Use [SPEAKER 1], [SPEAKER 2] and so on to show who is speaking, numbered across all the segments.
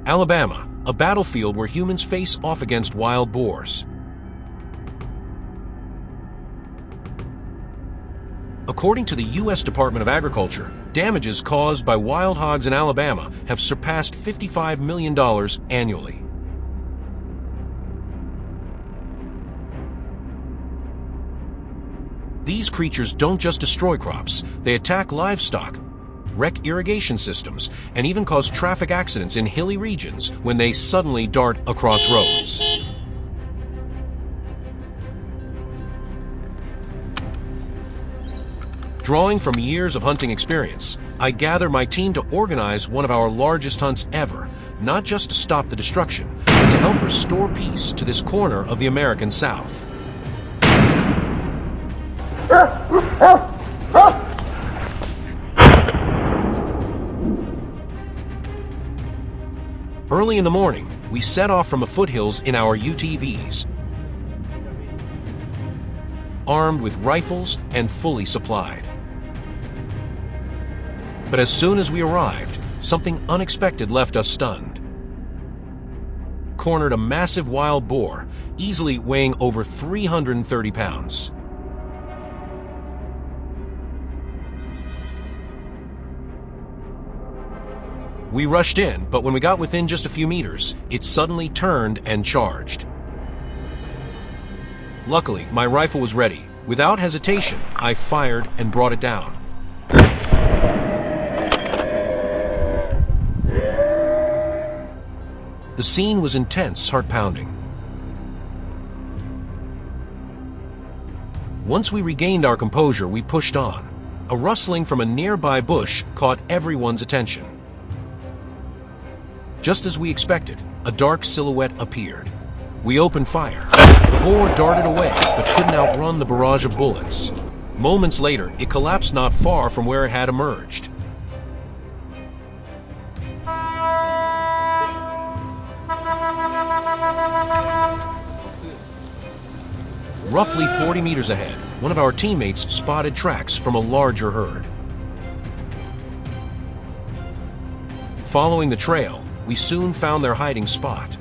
[SPEAKER 1] Alabama, a battlefield where humans face off against wild boars. According to the U.S. Department of Agriculture, damages caused by wild hogs in Alabama have surpassed $55 million annually. These creatures don't just destroy crops, they attack livestock, wreck irrigation systems, and even cause traffic accidents in hilly regions when they suddenly dart across roads. Drawing from years of hunting experience, I gather my team to organize one of our largest hunts ever, not just to stop the destruction, but to help restore peace to this corner of the American South. Early in the morning, we set off from the foothills in our UTVs, armed with rifles and fully supplied. But as soon as we arrived, something unexpected left us stunned. Cornered a massive wild boar, easily weighing over 330 pounds. We rushed in, but when we got within just a few meters, it suddenly turned and charged. Luckily, my rifle was ready. Without hesitation, I fired and brought it down. The scene was intense, heart-pounding. Once we regained our composure, we pushed on. A rustling from a nearby bush caught everyone's attention. Just as we expected, a dark silhouette appeared. We opened fire. The boar darted away, but couldn't outrun the barrage of bullets. Moments later, it collapsed not far from where it had emerged. Roughly 40 meters ahead, one of our teammates spotted tracks from a larger herd. Following the trail, we soon found their hiding spot.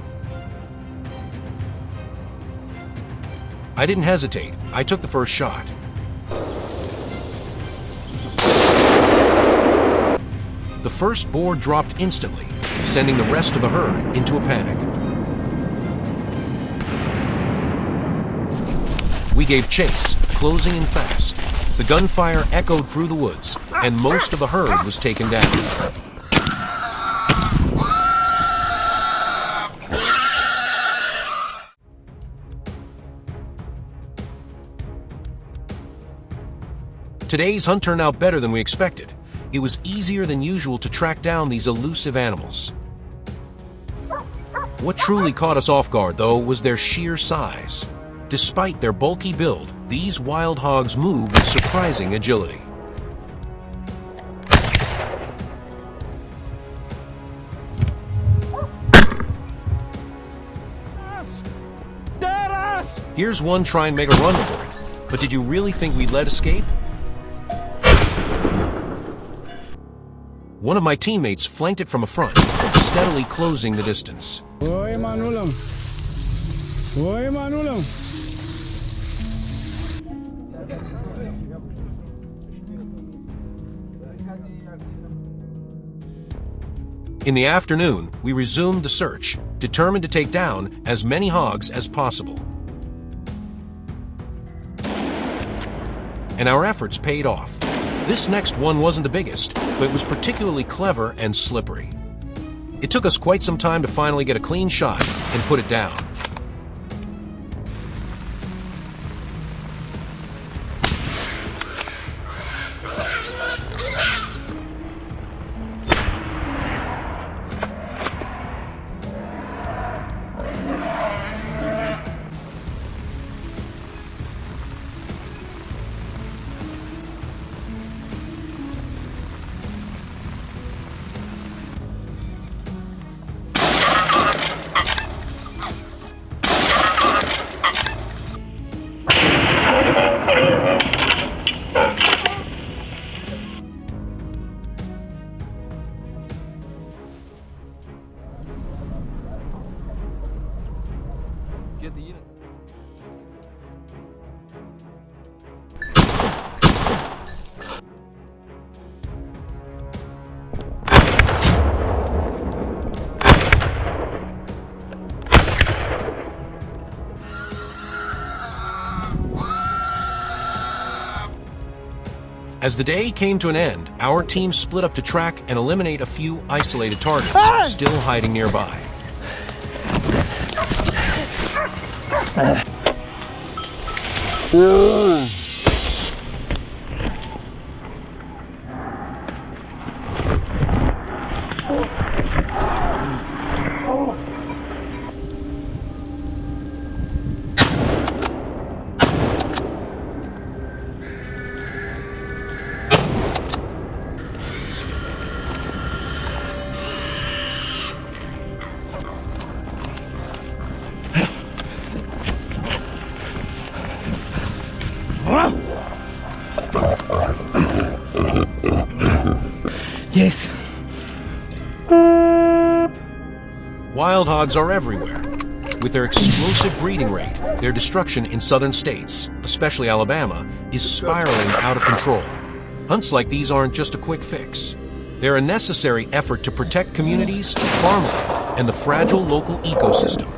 [SPEAKER 1] I didn't hesitate. I took the first shot. The first boar dropped instantly, sending the rest of the herd into a panic. We gave chase, closing in fast. The gunfire echoed through the woods, and most of the herd was taken down. Today's hunt turned out better than we expected. It was easier than usual to track down these elusive animals. What truly caught us off guard, though, was their sheer size. Despite their bulky build, these wild hogs move with surprising agility. Here's one trying to make a run for it. But did you really think we'd let escape? One of my teammates flanked it from a front, steadily closing the distance. In the afternoon, we resumed the search, determined to take down as many hogs as possible. And our efforts paid off. This next one wasn't the biggest, but it was particularly clever and slippery. It took us quite some time to finally get a clean shot and put it down.
[SPEAKER 2] Get the unit.
[SPEAKER 1] As the day came to an end, our team split up to track and eliminate a few isolated targets still hiding nearby.
[SPEAKER 3] Yes.
[SPEAKER 1] Wild hogs are everywhere. With their explosive breeding rate, their destruction in southern states, especially Alabama, is spiraling out of control. Hunts like these aren't just a quick fix. They're a necessary effort to protect communities, farmland, and the fragile local ecosystem.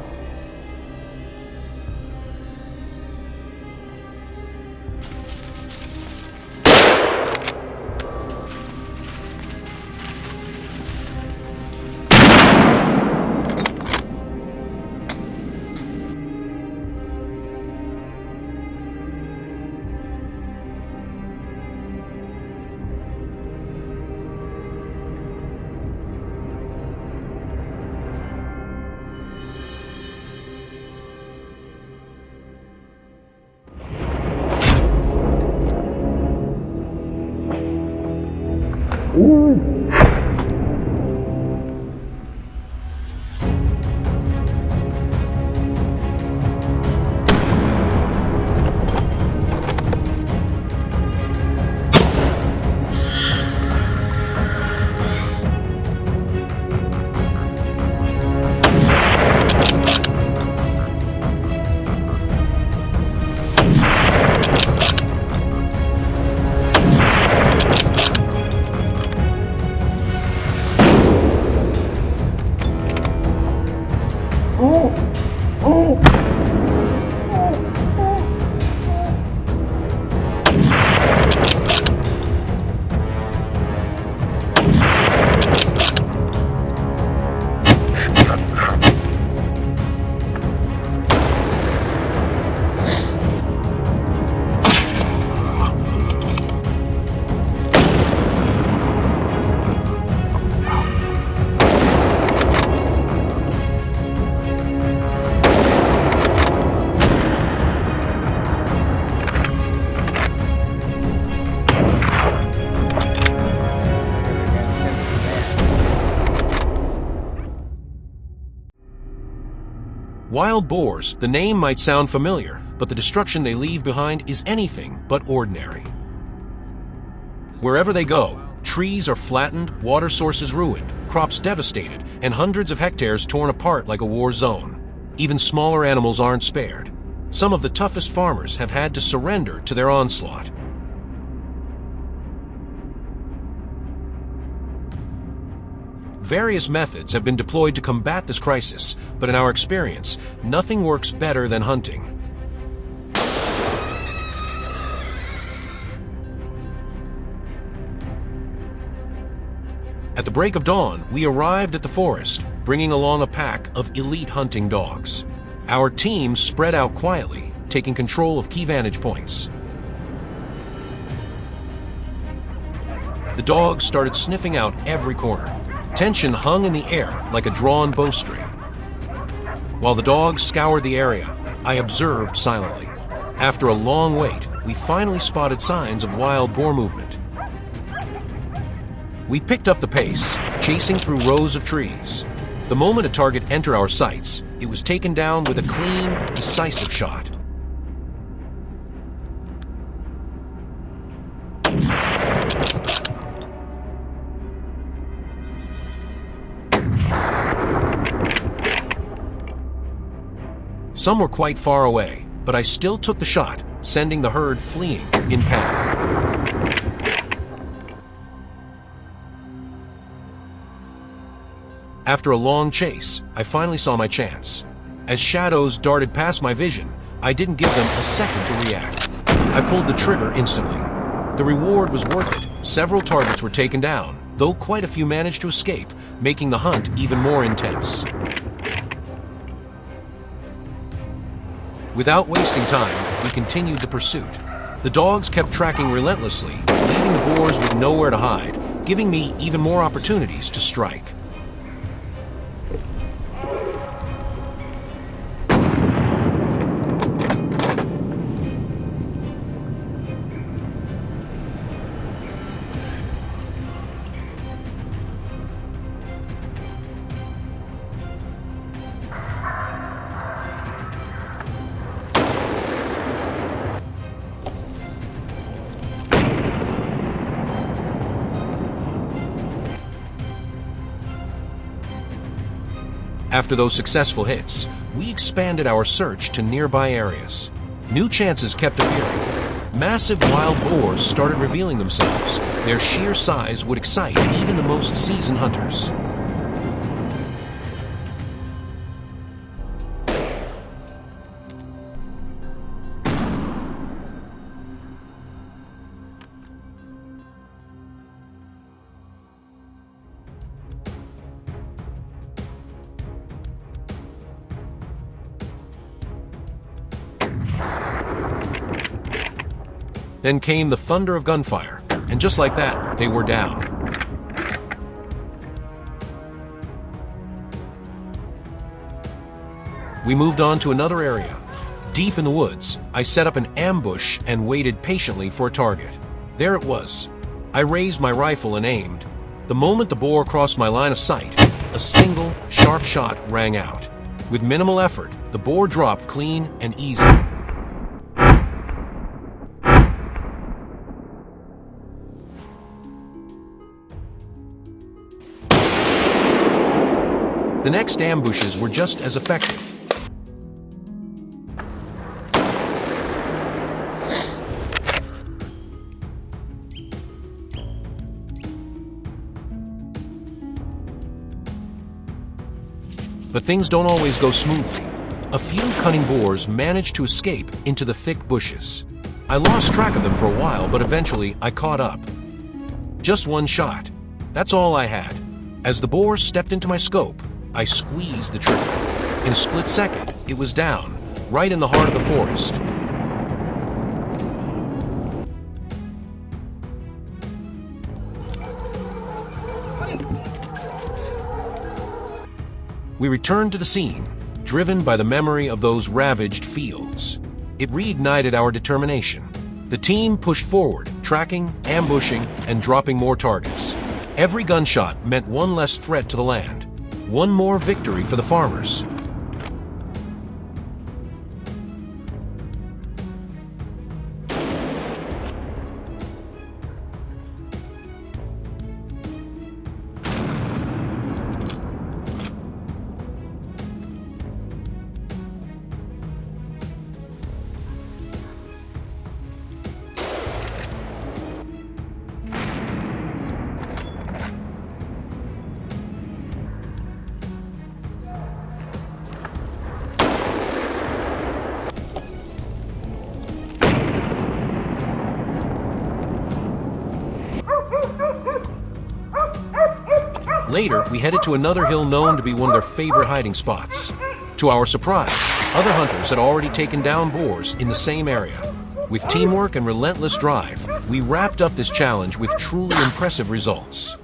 [SPEAKER 1] Wild boars, the name might sound familiar, but the destruction they leave behind is anything but ordinary. Wherever they go, trees are flattened, water sources ruined, crops devastated, and hundreds of hectares torn apart like a war zone. Even smaller animals aren't spared. Some of the toughest farmers have had to surrender to their onslaught. Various methods have been deployed to combat this crisis, but in our experience, nothing works better than hunting. At the break of dawn, we arrived at the forest, bringing along a pack of elite hunting dogs. Our team spread out quietly, taking control of key vantage points. The dogs started sniffing out every corner. Tension hung in the air like a drawn bowstring. While the dogs scoured the area, I observed silently. After a long wait, we finally spotted signs of wild boar movement. We picked up the pace, chasing through rows of trees. The moment a target entered our sights, it was taken down with a clean, decisive shot. Some were quite far away, but I still took the shot, sending the herd fleeing in panic. After a long chase, I finally saw my chance. As shadows darted past my vision, I didn't give them a second to react. I pulled the trigger instantly. The reward was worth it. Several targets were taken down, though quite a few managed to escape, making the hunt even more intense. Without wasting time, we continued the pursuit. The dogs kept tracking relentlessly, leaving the boars with nowhere to hide, giving me even more opportunities to strike. After those successful hits, we expanded our search to nearby areas. New chances kept appearing. Massive wild boars started revealing themselves. Their sheer size would excite even the most seasoned hunters. Then came the thunder of gunfire, and just like that, they were down. We moved on to another area. Deep in the woods, I set up an ambush and waited patiently for a target. There it was. I raised my rifle and aimed. The moment the boar crossed my line of sight, a single, sharp shot rang out. With minimal effort, the boar dropped clean and easy. The next ambushes were just as effective. But things don't always go smoothly. A few cunning boars managed to escape into the thick bushes. I lost track of them for a while, but eventually I caught up. Just one shot. That's all I had. As the boar stepped into my scope, I squeezed the trigger. In a split second, it was down, right in the heart of the forest. We returned to the scene, driven by the memory of those ravaged fields. It reignited our determination. The team pushed forward, tracking, ambushing, and dropping more targets. Every gunshot meant one less threat to the land. One more victory for the farmers. Later, we headed to another hill known to be one of their favorite hiding spots. To our surprise, other hunters had already taken down boars in the same area. With teamwork and relentless drive, we wrapped up this challenge with truly impressive results.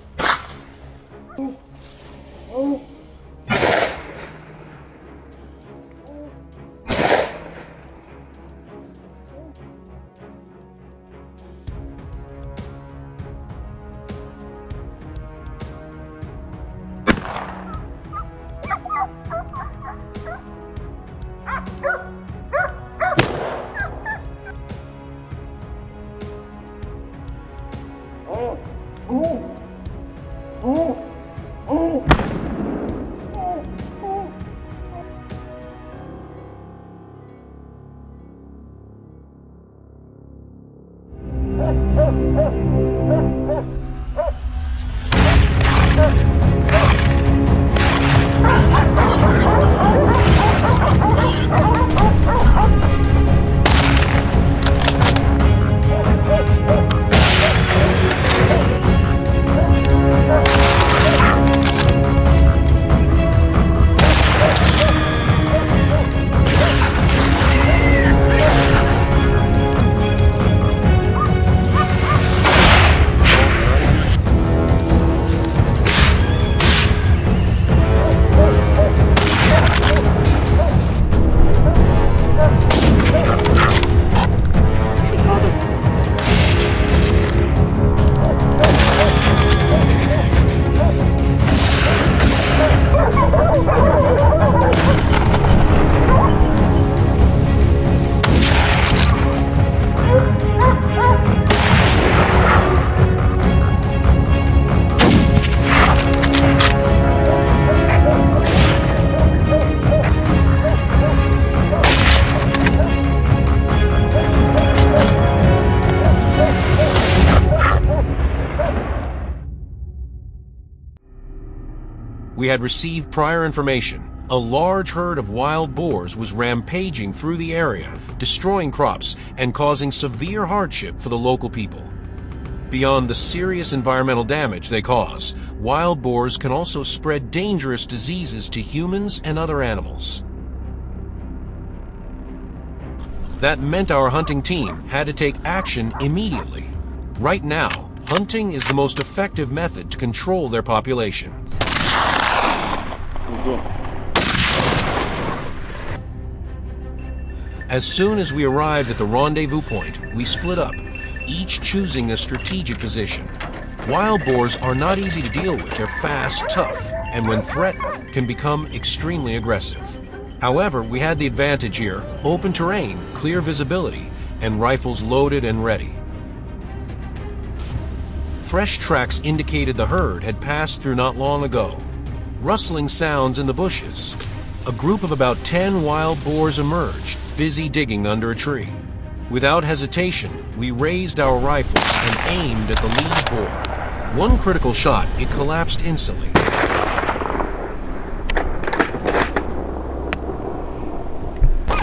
[SPEAKER 1] We had received prior information. A large herd of wild boars was rampaging through the area, destroying crops and causing severe hardship for the local people. Beyond the serious environmental damage they cause, wild boars can also spread dangerous diseases to humans and other animals. That meant our hunting team had to take action immediately. Right now, hunting is the most effective method to control their population. As soon as we arrived at the rendezvous point, we split up, each choosing a strategic position. Wild boars are not easy to deal with. They're fast, tough, and when threatened, can become extremely aggressive. However, we had the advantage here: open terrain, clear visibility, and rifles loaded and ready. Fresh tracks indicated the herd had passed through not long ago. Rustling sounds in the bushes. A group of about 10 wild boars emerged, busy digging under a tree. Without hesitation, we raised our rifles and aimed at the lead boar. One critical shot, it collapsed instantly.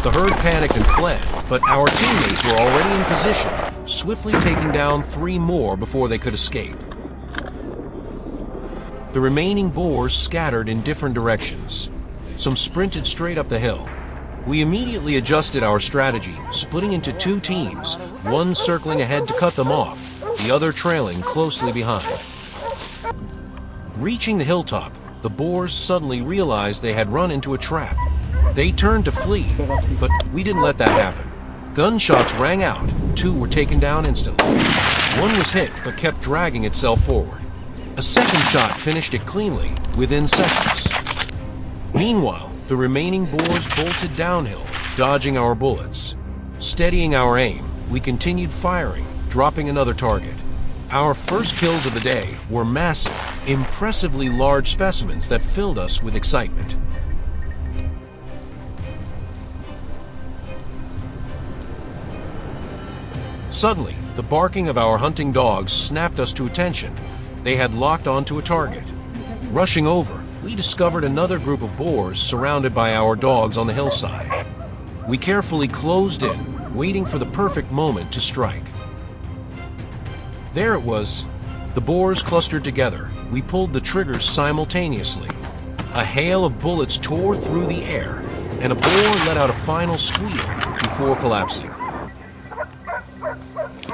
[SPEAKER 1] The herd panicked and fled, but our teammates were already in position, swiftly taking down 3 more before they could escape. The remaining boars scattered in different directions. Some sprinted straight up the hill. We immediately adjusted our strategy, splitting into 2 teams, one circling ahead to cut them off, the other trailing closely behind. Reaching the hilltop, the boars suddenly realized they had run into a trap. They turned to flee, but we didn't let that happen. Gunshots rang out. 2 were taken down instantly. One was hit, but kept dragging itself forward. A second shot finished it cleanly, within seconds. Meanwhile, the remaining boars bolted downhill, dodging our bullets. Steadying our aim, we continued firing, dropping another target. Our first kills of the day were massive, impressively large specimens that filled us with excitement. Suddenly, the barking of our hunting dogs snapped us to attention. They had locked onto a target. Rushing over, we discovered another group of boars surrounded by our dogs on the hillside. We carefully closed in, waiting for the perfect moment to strike. There it was. The boars clustered together. We pulled the triggers simultaneously. A hail of bullets tore through the air, and a boar let out a final squeal before collapsing.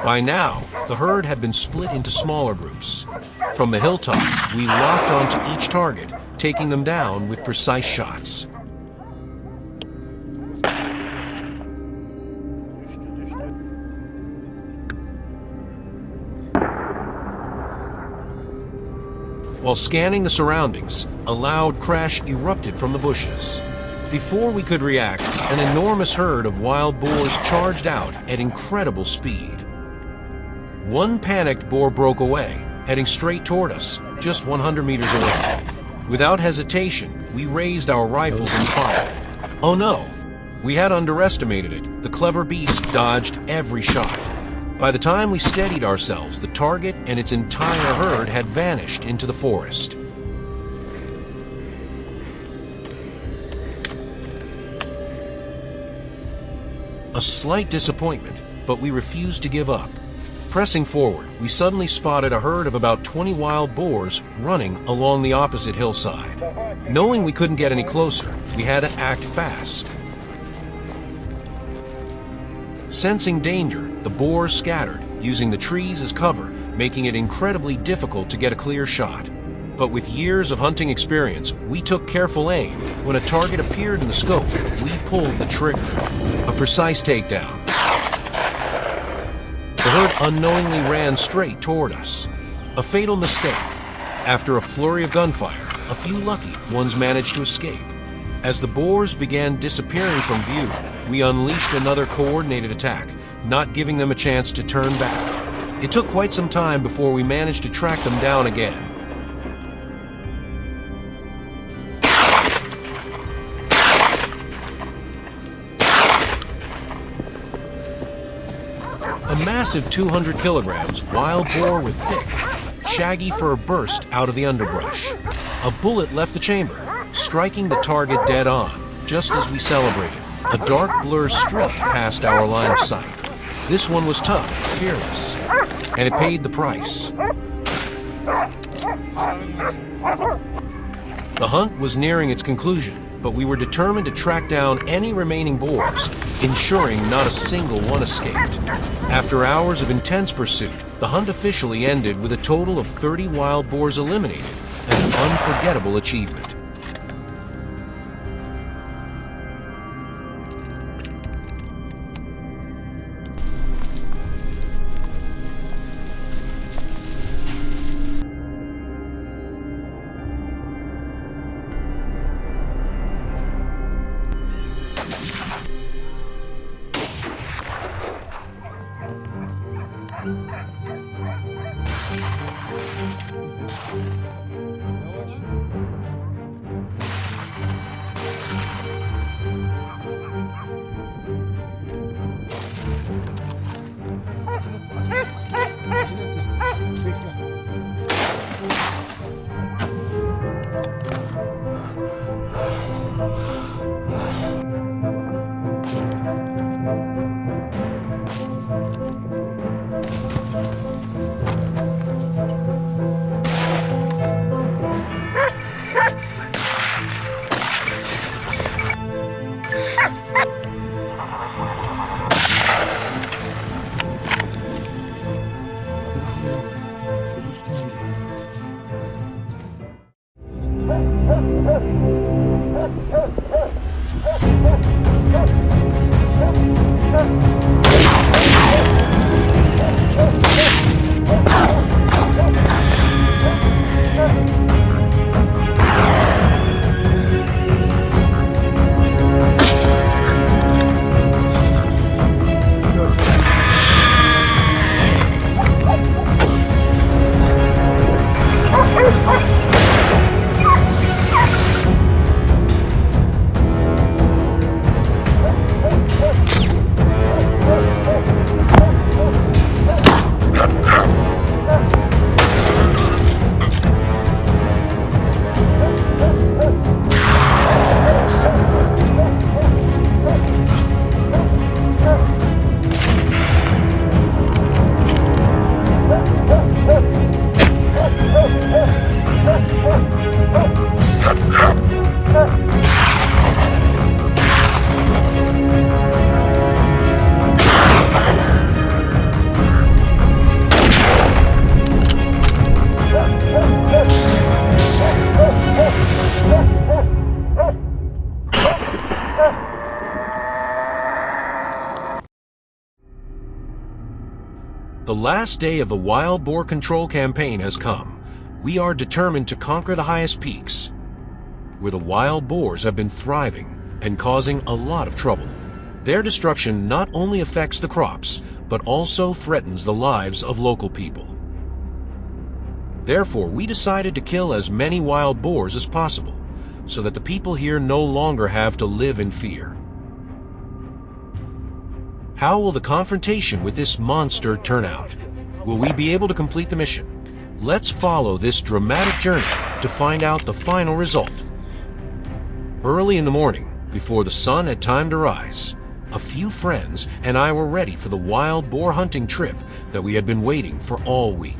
[SPEAKER 1] By now, the herd had been split into smaller groups. From the hilltop, we locked onto each target, taking them down with precise shots. While scanning the surroundings, a loud crash erupted from the bushes. Before we could react, an enormous herd of wild boars charged out at incredible speed. One panicked boar broke away, heading straight toward us, just 100 meters away. Without hesitation, we raised our rifles and fired. Oh no! We had underestimated it. The clever beast dodged every shot. By the time we steadied ourselves, the target and its entire herd had vanished into the forest. A slight disappointment, but we refused to give up. Pressing forward, we suddenly spotted a herd of about 20 wild boars running along the opposite hillside. Knowing we couldn't get any closer, we had to act fast. Sensing danger, the boars scattered, using the trees as cover, making it incredibly difficult to get a clear shot. But with years of hunting experience, we took careful aim. When a target appeared in the scope, we pulled the trigger. A precise takedown. The herd unknowingly ran straight toward us. A fatal mistake. After a flurry of gunfire, a few lucky ones managed to escape. As the boars began disappearing from view, we unleashed another coordinated attack, not giving them a chance to turn back. It took quite some time before we managed to track them down again. A massive 200 kilograms wild boar with thick, shaggy fur burst out of the underbrush. A bullet left the chamber, striking the target dead on, just as we celebrated. A dark blur streaked past our line of sight. This one was tough, fearless, and it paid the price. The hunt was nearing its conclusion, but we were determined to track down any remaining boars, ensuring not a single one escaped. After hours of intense pursuit, the hunt officially ended with a total of 30 wild boars eliminated, an unforgettable achievement. The last day of the wild boar control campaign has come. We are determined to conquer the highest peaks, where the wild boars have been thriving and causing a lot of trouble. Their destruction not only affects the crops, but also threatens the lives of local people. Therefore, we decided to kill as many wild boars as possible, so that the people here no longer have to live in fear. How will the confrontation with this monster turn out? Will we be able to complete the mission? Let's follow this dramatic journey to find out the final result. Early in the morning, before the sun had time to rise, a few friends and I were ready for the wild boar hunting trip that we had been waiting for all week.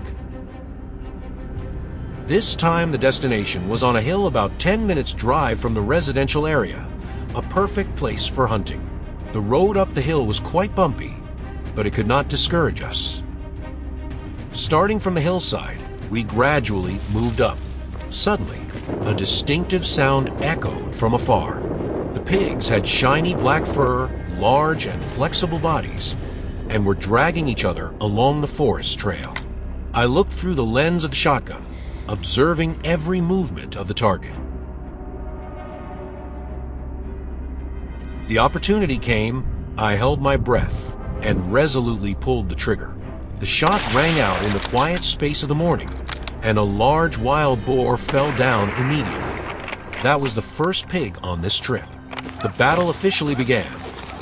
[SPEAKER 1] This time the destination was on a hill about 10 minutes drive from the residential area, a perfect place for hunting. The road up the hill was quite bumpy, but it could not discourage us. Starting from the hillside, we gradually moved up. Suddenly, a distinctive sound echoed from afar. The pigs had shiny black fur, large and flexible bodies, and were dragging each other along the forest trail. I looked through the lens of the shotgun, observing every movement of the target. The opportunity came, I held my breath and resolutely pulled the trigger. The shot rang out in the quiet space of the morning, and a large wild boar fell down immediately. That was the first pig on this trip. The battle officially began.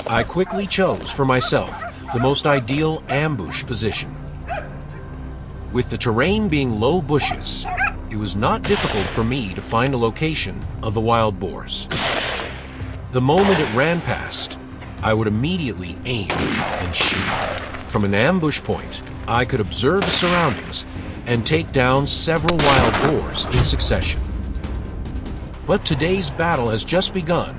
[SPEAKER 1] I quickly chose for myself the most ideal ambush position. With the terrain being low bushes, it was not difficult for me to find a location of the wild boars. The moment it ran past, I would immediately aim and shoot. From an ambush point, I could observe the surroundings and take down several wild boars in succession. But today's battle has just begun.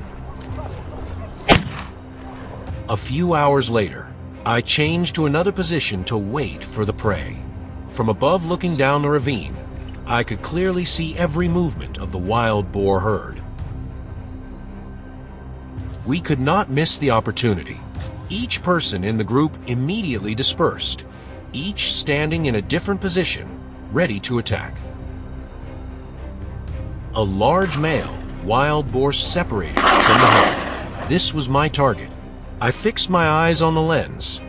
[SPEAKER 1] A few hours later, I changed to another position to wait for the prey. From above looking down the ravine, I could clearly see every movement of the wild boar herd. We could not miss the opportunity. Each person in the group immediately dispersed, each standing in a different position, ready to attack. A large male wild boar separated from the herd. This was my target. I fixed my eyes on the lens,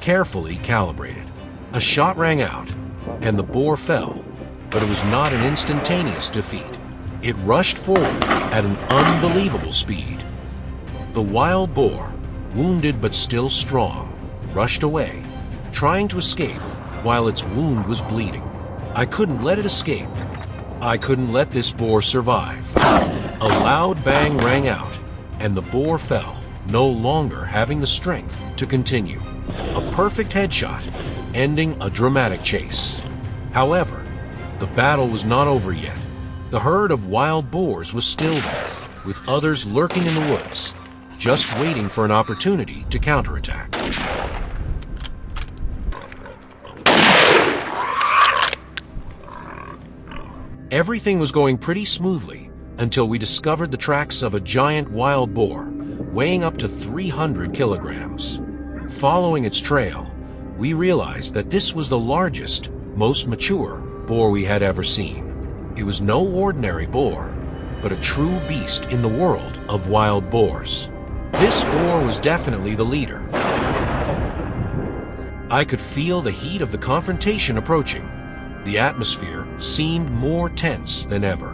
[SPEAKER 1] carefully calibrated. A shot rang out, and the boar fell, but it was not an instantaneous defeat. It rushed forward at an unbelievable speed. The wild boar, wounded but still strong, rushed away, trying to escape while its wound was bleeding. I couldn't let it escape. I couldn't let this boar survive. A loud bang rang out, and the boar fell, no longer having the strength to continue. A perfect headshot, ending a dramatic chase. However, the battle was not over yet. The herd of wild boars was still there, with others lurking in the woods, just waiting for an opportunity to counterattack. Everything was going pretty smoothly until we discovered the tracks of a giant wild boar, weighing up to 300 kilograms. Following its trail, we realized that this was the largest, most mature boar we had ever seen. It was no ordinary boar, but a true beast in the world of wild boars. This boar was definitely the leader. I could feel the heat of the confrontation approaching. The atmosphere seemed more tense than ever.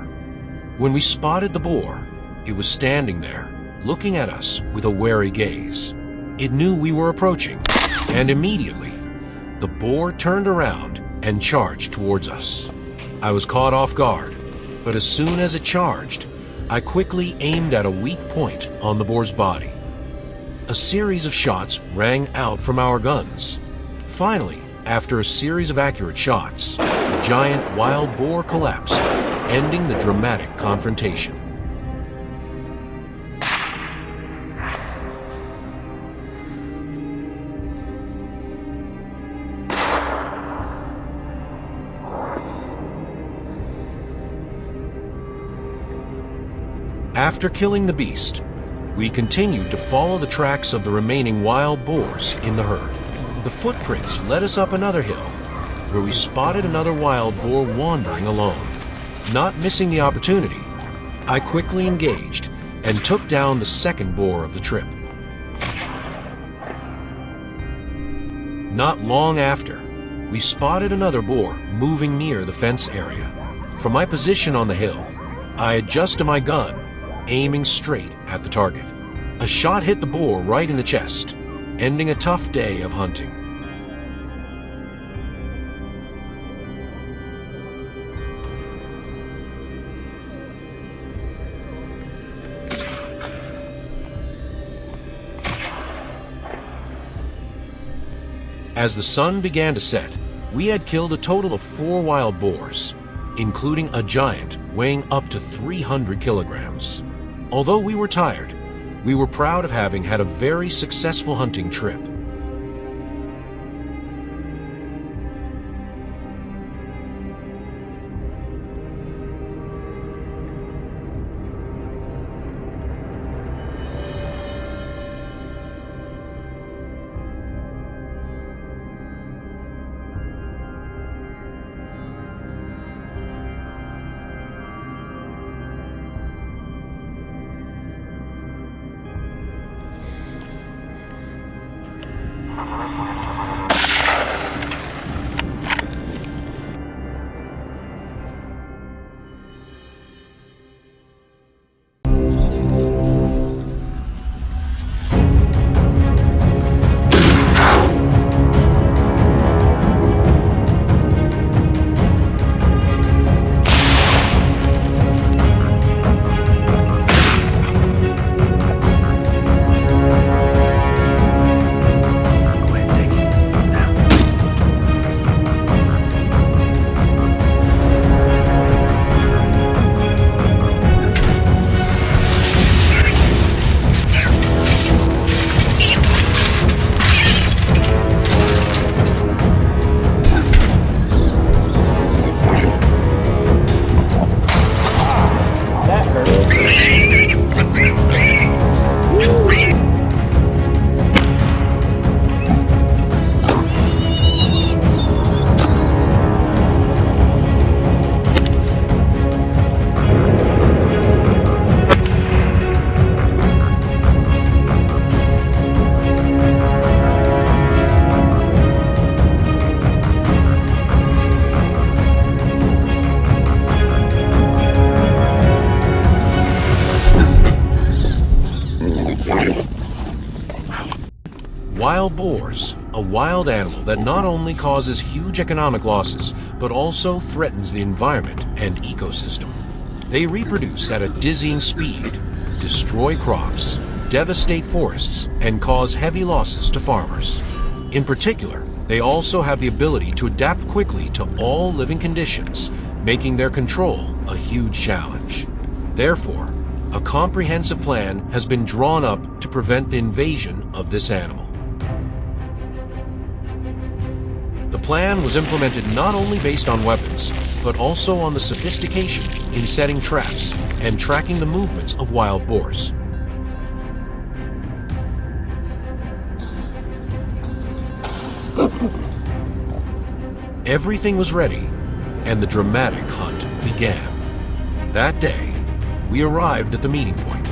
[SPEAKER 1] When we spotted the boar, it was standing there, looking at us with a wary gaze. It knew we were approaching, and immediately, the boar turned around and charged towards us. I was caught off guard, but as soon as it charged, I quickly aimed at a weak point on the boar's body. A series of shots rang out from our guns. Finally, after a series of accurate shots, the giant wild boar collapsed, ending the dramatic confrontation. After killing the beast, we continued to follow the tracks of the remaining wild boars in the herd. The footprints led us up another hill, where we spotted another wild boar wandering alone. Not missing the opportunity, I quickly engaged and took down the second boar of the trip. Not long after, we spotted another boar moving near the fence area. From my position on the hill, I adjusted my gun, aiming straight at the target. A shot hit the boar right in the chest, ending a tough day of hunting. As the sun began to set, we had killed a total of 4 wild boars, including a giant weighing up to 300 kilograms. Although we were tired, we were proud of having had a very successful hunting trip. Wild boars, a wild animal that not only causes huge economic losses, but also threatens the environment and ecosystem. They reproduce at a dizzying speed, destroy crops, devastate forests, and cause heavy losses to farmers. In particular, they also have the ability to adapt quickly to all living conditions, making their control a huge challenge. Therefore, a comprehensive plan has been drawn up to prevent the invasion of this animal. The plan was implemented not only based on weapons, but also on the sophistication in setting traps and tracking the movements of wild boars. Everything was ready, and the dramatic hunt began. That day, we arrived at the meeting point.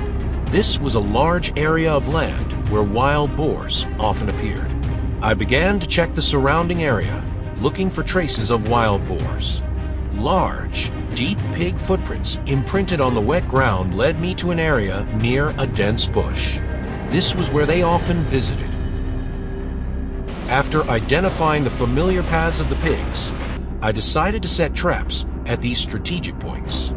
[SPEAKER 1] This was a large area of land where wild boars often appeared. I began to check the surrounding area, looking for traces of wild boars. Large, deep pig footprints imprinted on the wet ground led me to an area near a dense bush. This was where they often visited. After identifying the familiar paths of the pigs, I decided to set traps at these strategic points.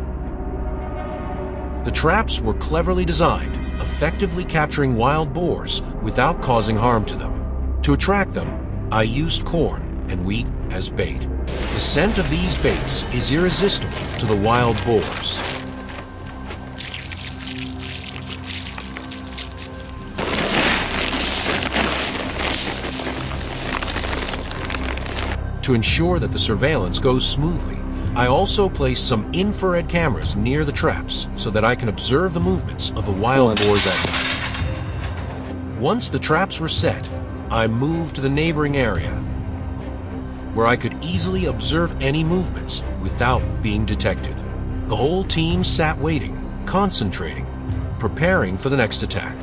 [SPEAKER 1] The traps were cleverly designed, effectively capturing wild boars without causing harm to them. To attract them, I used corn and wheat as bait. The scent of these baits is irresistible to the wild boars. To ensure that the surveillance goes smoothly, I also placed some infrared cameras near the traps so that I can observe the movements of the wild boars at night. Once the traps were set, I moved to the neighboring area, where I could easily observe any movements without being detected. The whole team sat waiting, concentrating, preparing for the next attack.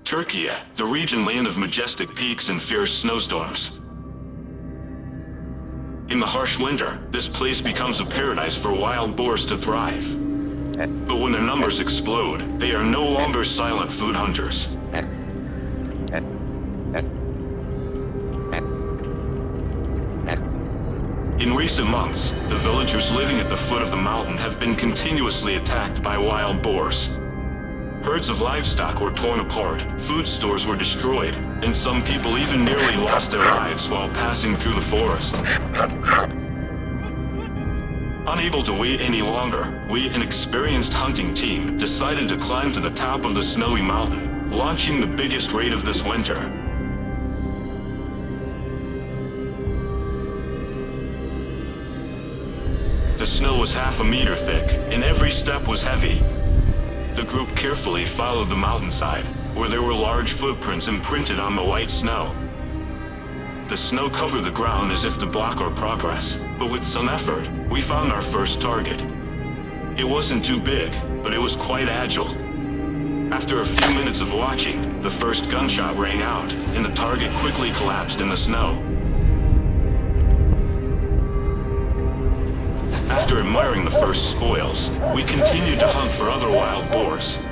[SPEAKER 2] Turkey, the region land of majestic peaks and fierce snowstorms. In the harsh winter, this place becomes a paradise for wild boars to thrive. But when their numbers explode, they are no longer silent food hunters. In recent months, the villagers living at the foot of the mountain have been continuously attacked by wild boars. Herds of livestock were torn apart, food stores were destroyed, and some people even nearly lost their lives while passing through the forest. Unable to wait any longer, we, an experienced hunting team, decided to climb to the top of the snowy mountain, launching the biggest raid of this winter. The snow was half a meter thick, and every step was heavy. The group carefully followed the mountainside, where there were large footprints imprinted on the white snow. The snow covered the ground as if to block our progress, but with some effort, we found our first target. It wasn't too big, but it was quite agile. After a few minutes of watching, the first gunshot rang out, and the target quickly collapsed in the snow. After admiring the first spoils, we continued to hunt for other wild boars.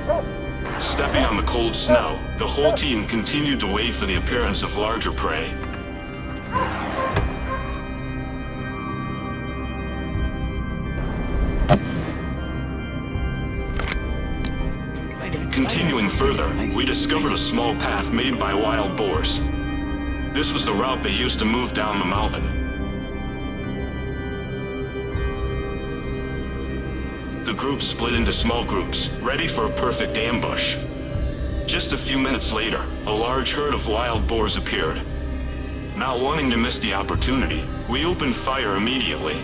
[SPEAKER 2] Stepping on the cold snow, the whole team continued to wait for the appearance of larger prey. Continuing further, we discovered a small path made by wild boars. This was the route they used to move down the mountain. The group split into small groups, ready for a perfect ambush. Just a few minutes later, a large herd of wild boars appeared. Not wanting to miss the opportunity, we opened fire immediately.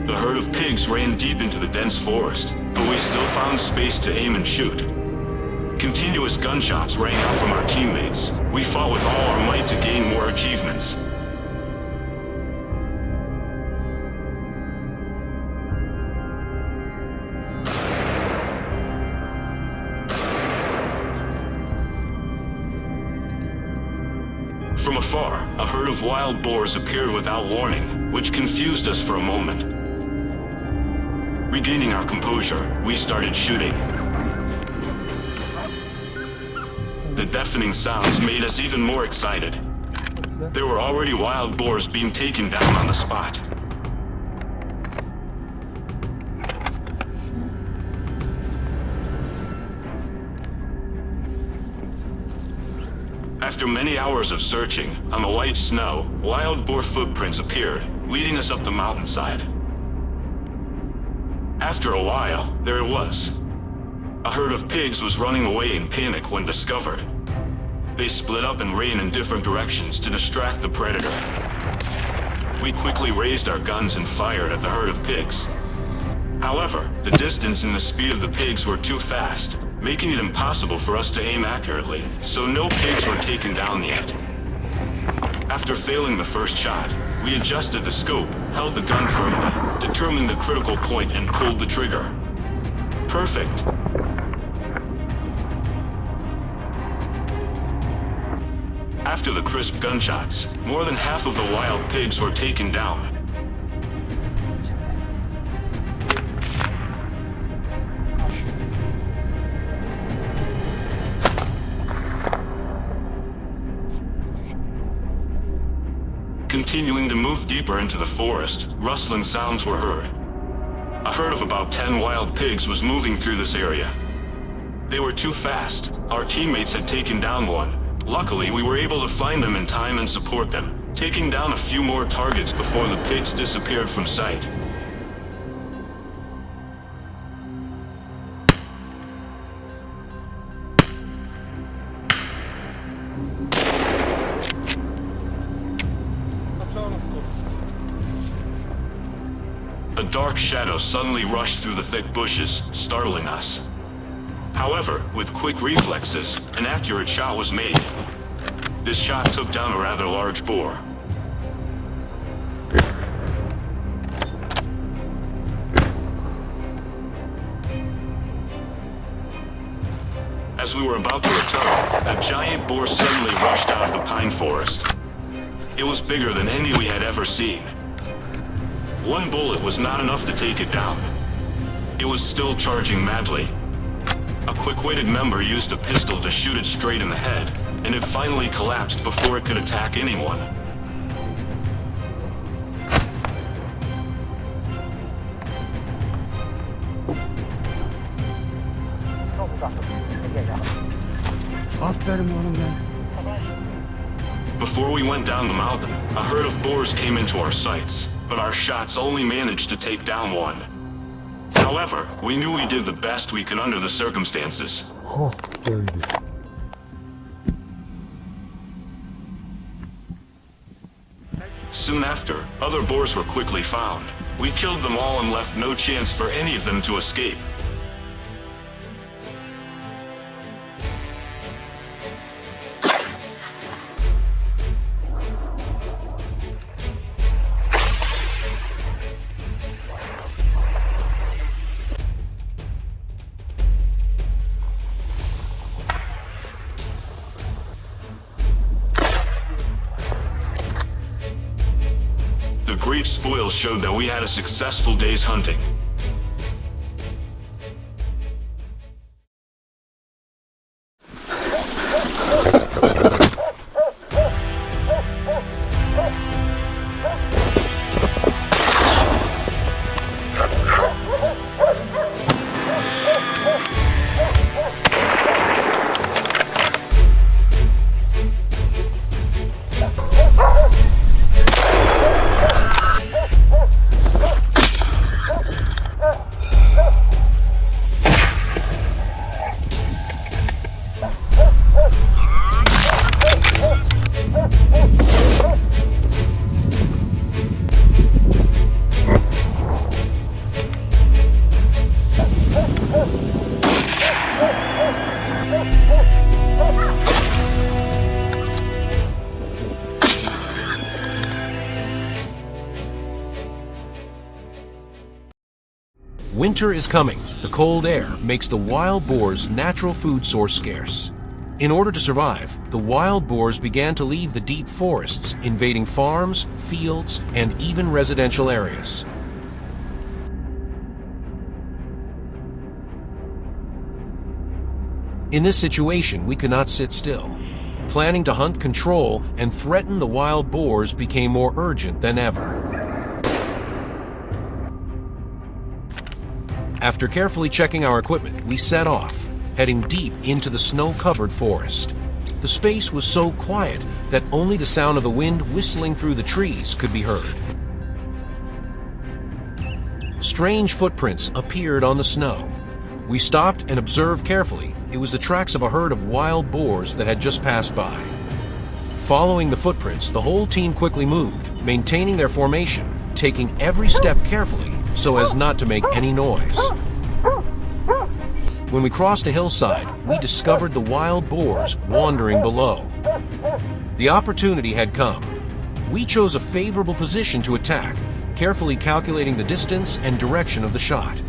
[SPEAKER 2] The herd of pigs ran deep into the dense forest, but we still found space to aim and shoot. Continuous gunshots rang out from our teammates. We fought with all our might to gain more achievements. From afar, a herd of wild boars appeared without warning, which confused us for a moment. Regaining our composure, we started shooting. The deafening sounds made us even more excited. There were already wild boars being taken down on the spot. After many hours of searching, on the white snow, wild boar footprints appeared, leading us up the mountainside. After a while, there it was. A herd of pigs was running away in panic when discovered. They split up and ran in different directions to distract the predator. We quickly raised our guns and fired at the herd of pigs. However, the distance and the speed of the pigs were too fast, making it impossible for us to aim accurately, so no pigs were taken down yet. After failing the first shot, we adjusted the scope, held the gun firmly, determined the critical point, and pulled the trigger. Perfect. After the crisp gunshots, more than half of the wild pigs were taken down. Continuing to move deeper into the forest, rustling sounds were heard. A herd of about 10 wild pigs was moving through this area. They were too fast. Our teammates had taken down one. Luckily, we were able to find them in time and support them, taking down a few more targets before the pigs disappeared from sight. A dark shadow suddenly rushed through the thick bushes, startling us. However, with quick reflexes, an accurate shot was made. This shot took down a rather large boar. As we were about to return, a giant boar suddenly rushed out of the pine forest. It was bigger than any we had ever seen. One bullet was not enough to take it down. It was still charging madly. A quick-witted member used a pistol to shoot it straight in the head, and it finally collapsed before it could attack anyone. Before we went down the mountain, a herd of boars came into our sights, but our shots only managed to take down one. However, we knew we did the best we could under the circumstances.
[SPEAKER 3] Oh, very good.
[SPEAKER 2] Soon after, other boars were quickly found. We killed them all and left no chance for any of them to escape. The great spoil showed that we had a successful day's hunting.
[SPEAKER 1] Winter is coming. The cold air makes the wild boar's natural food source scarce. In order to survive, the wild boars began to leave the deep forests, invading farms, fields, and even residential areas. In this situation, we could not sit still. Planning to hunt, control, and threaten the wild boars became more urgent than ever. After carefully checking our equipment, we set off, heading deep into the snow-covered forest. The space was so quiet that only the sound of the wind whistling through the trees could be heard. Strange footprints appeared on the snow. We stopped and observed carefully. It was the tracks of a herd of wild boars that had just passed by. Following the footprints, the whole team quickly moved, maintaining their formation, taking every step carefully so as not to make any noise. When we crossed a hillside, we discovered the wild boars wandering below. The opportunity had come. We chose a favorable position to attack, carefully calculating the distance and direction of the shot.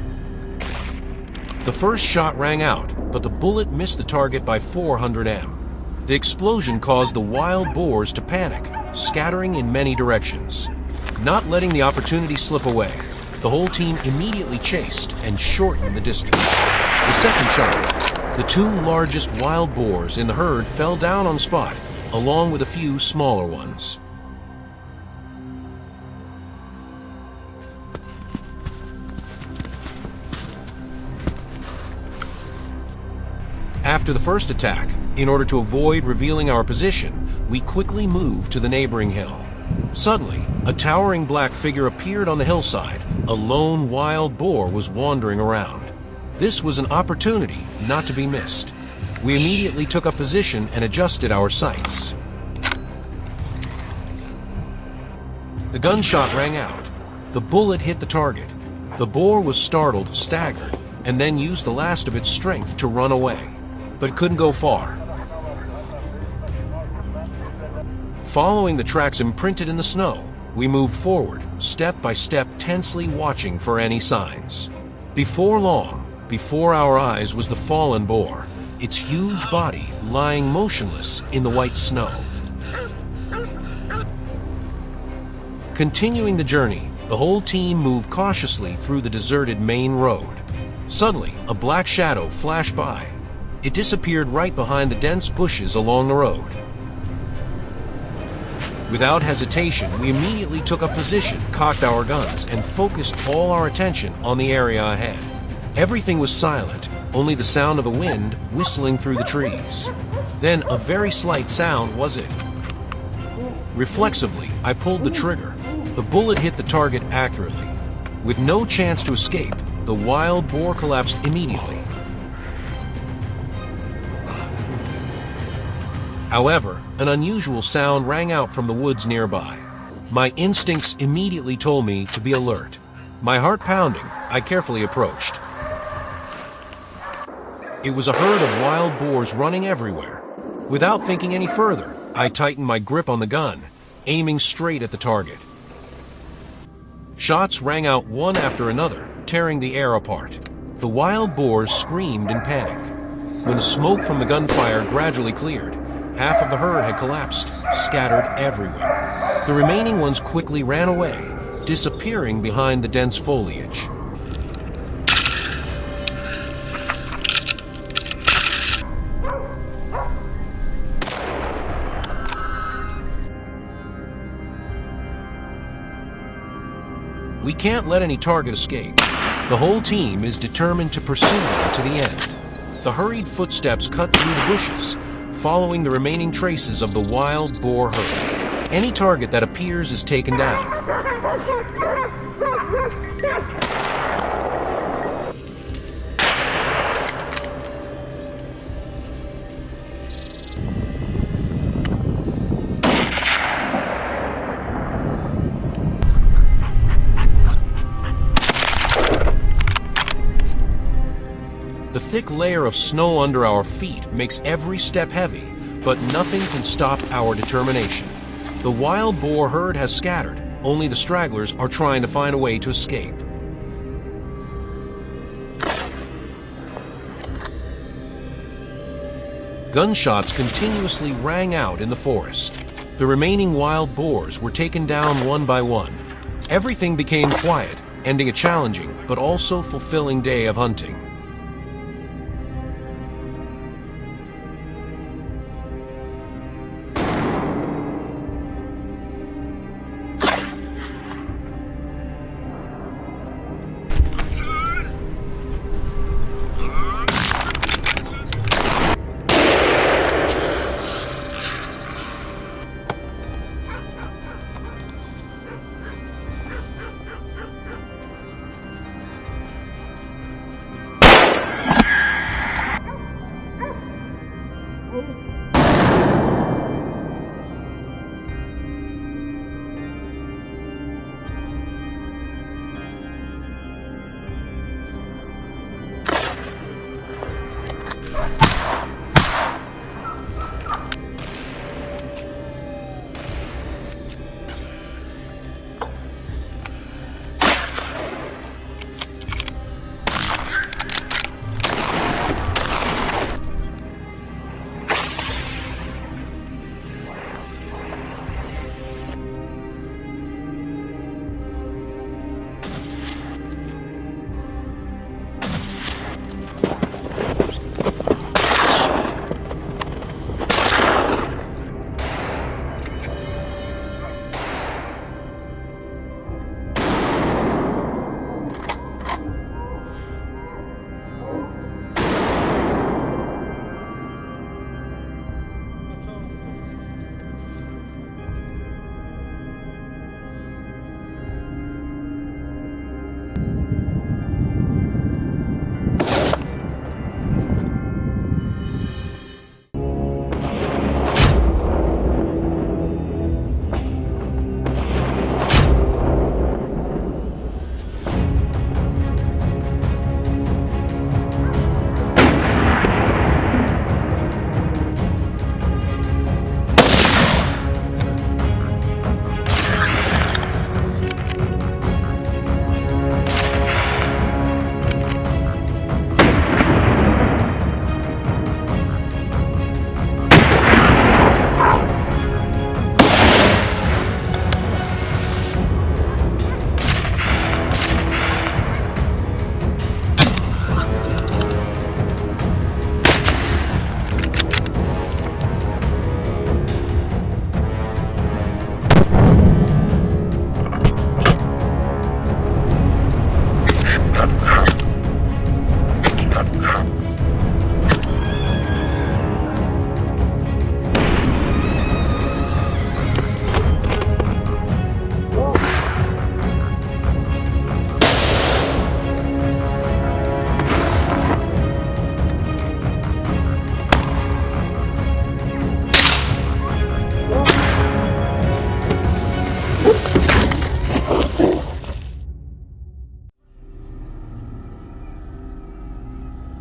[SPEAKER 1] The first shot rang out, but the bullet missed the target by 400 m. The explosion caused the wild boars to panic, scattering in many directions. Not letting the opportunity slip away, the whole team immediately chased and shortened the distance. The second shot, the two largest wild boars in the herd fell down on spot, along with a few smaller ones. After the first attack, in order to avoid revealing our position, we quickly moved to the neighboring hill. Suddenly, a towering black figure appeared on the hillside. A lone wild boar was wandering around. This was an opportunity not to be missed. We immediately took up position and adjusted our sights. The gunshot rang out. The bullet hit the target. The boar was startled, staggered, and then used the last of its strength to run away, but couldn't go far. Following the tracks imprinted in the snow, we moved forward, step by step, tensely watching for any signs. Before long, before our eyes was the fallen boar, its huge body lying motionless in the white snow. Continuing the journey, the whole team moved cautiously through the deserted main road. Suddenly, a black shadow flashed by. It disappeared right behind the dense bushes along the road. Without hesitation, we immediately took up position, cocked our guns, and focused all our attention on the area ahead. Everything was silent, only the sound of the wind whistling through the trees. Then a very slight sound was it. Reflexively, I pulled the trigger. The bullet hit the target accurately. With no chance to escape, the wild boar collapsed immediately. However, an unusual sound rang out from the woods nearby. My instincts immediately told me to be alert. My heart pounding, I carefully approached. It was a herd of wild boars running everywhere. Without thinking any further, I tightened my grip on the gun, aiming straight at the target. Shots rang out one after another, tearing the air apart. The wild boars screamed in panic. When the smoke from the gunfire gradually cleared, half of the herd had collapsed, scattered everywhere. The remaining ones quickly ran away, disappearing behind the dense foliage. We can't let any target escape. The whole team is determined to pursue them to the end. The hurried footsteps cut through the bushes, following the remaining traces of the wild boar herd. Any target that appears is taken down. The thick layer of snow under our feet makes every step heavy, but nothing can stop our determination. The wild boar herd has scattered. Only the stragglers are trying to find a way to escape. Gunshots continuously rang out in the forest. The remaining wild boars were taken down one by one. Everything became quiet, ending a challenging but also fulfilling day of hunting.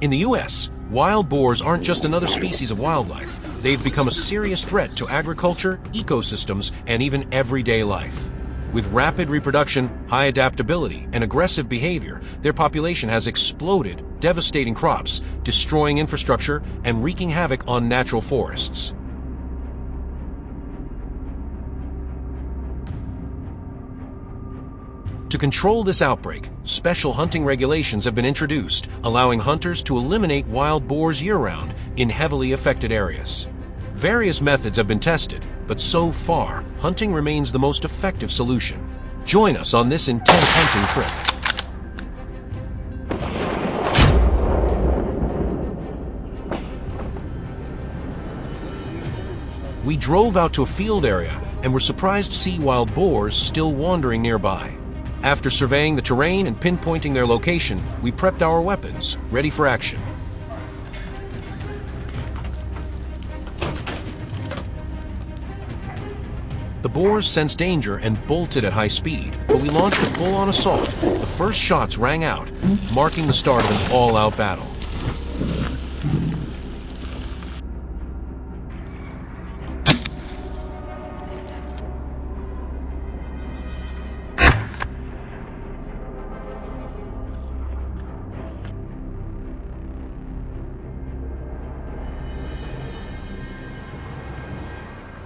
[SPEAKER 1] In the U.S., wild boars aren't just another species of wildlife. They've become a serious threat to agriculture, ecosystems, and even everyday life. With rapid reproduction, high adaptability, and aggressive behavior, their population has exploded, devastating crops, destroying infrastructure, and wreaking havoc on natural forests. To control this outbreak, special hunting regulations have been introduced, allowing hunters to eliminate wild boars year-round in heavily affected areas. Various methods have been tested, but so far, hunting remains the most effective solution. Join us on this intense hunting trip. We drove out to a field area and were surprised to see wild boars still wandering nearby. After surveying the terrain and pinpointing their location, we prepped our weapons, ready for action. The boars sensed danger and bolted at high speed, but we launched a full-on assault. The first shots rang out, marking the start of an all-out battle.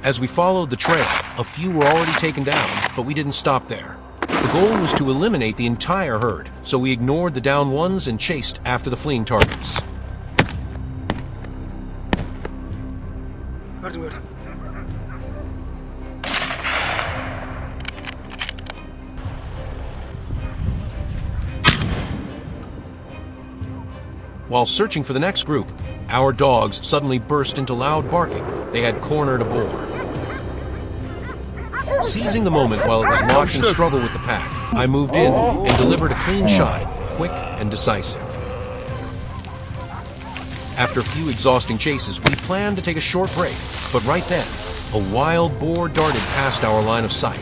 [SPEAKER 1] As we followed the trail, a few were already taken down, but we didn't stop there. The goal was to eliminate the entire herd, so we ignored the down ones and chased after the fleeing targets. While searching for the next group, our dogs suddenly burst into loud barking. They had cornered a boar. Seizing the moment while it was locked in struggle with the pack, I moved in and delivered a clean shot, quick and decisive. After a few exhausting chases, we planned to take a short break, but right then, a wild boar darted past our line of sight.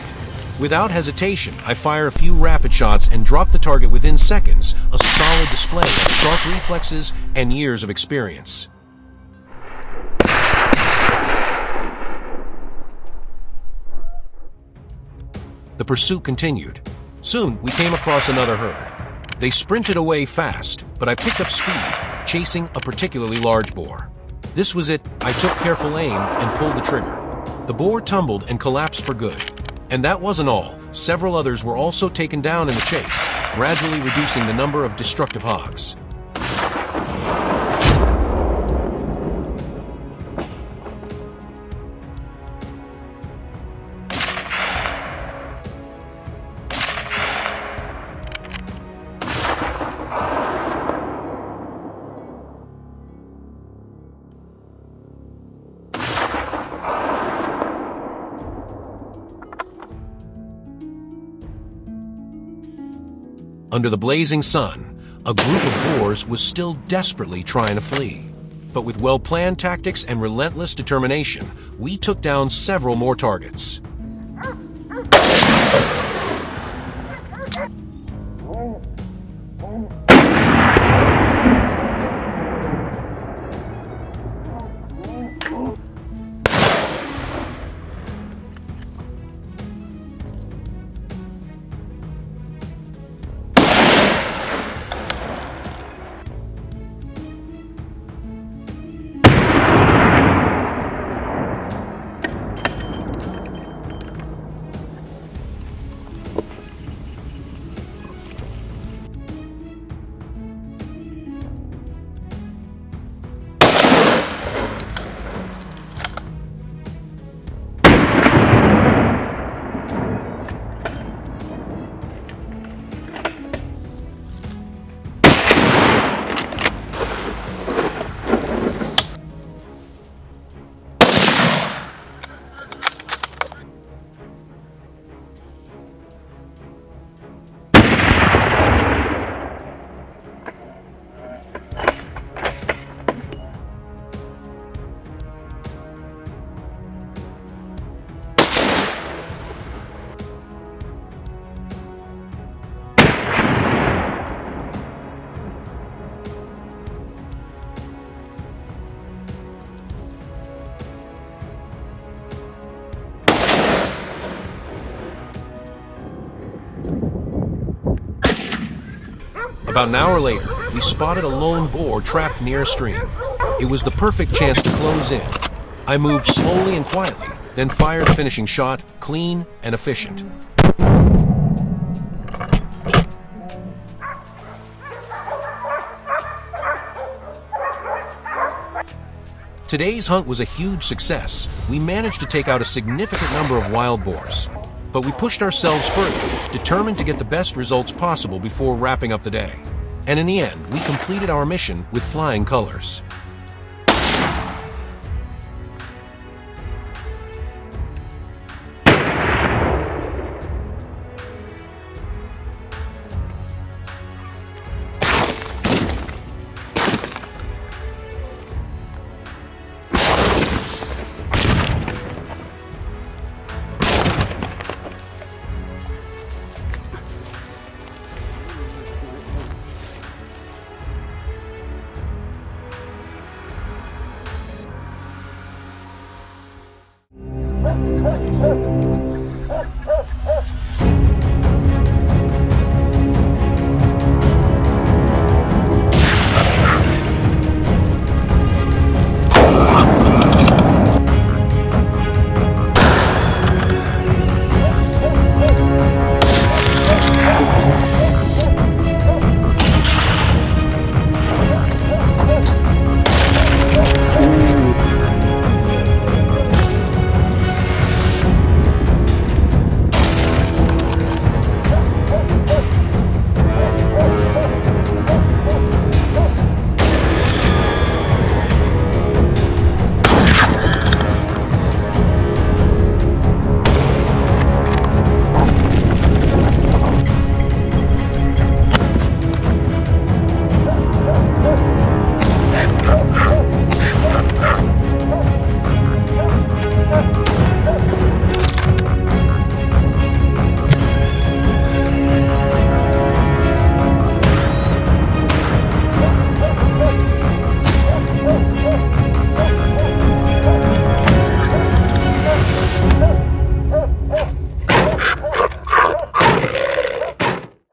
[SPEAKER 1] Without hesitation, I fired a few rapid shots and dropped the target within seconds, a solid display of sharp reflexes and years of experience. The pursuit continued. Soon, we came across another herd. They sprinted away fast, but I picked up speed, chasing a particularly large boar. This was it. I took careful aim and pulled the trigger. The boar tumbled and collapsed for good. And that wasn't all. Several others were also taken down in the chase, gradually reducing the number of destructive hogs. Under the blazing sun, a group of boars was still desperately trying to flee. But with well-planned tactics and relentless determination, we took down several more targets. About an hour later, we spotted a lone boar trapped near a stream. It was the perfect chance to close in. I moved slowly and quietly, then fired the finishing shot, clean and efficient. Today's hunt was a huge success. We managed to take out a significant number of wild boars. But we pushed ourselves further, determined to get the best results possible before wrapping up the day. And in the end, we completed our mission with flying colors.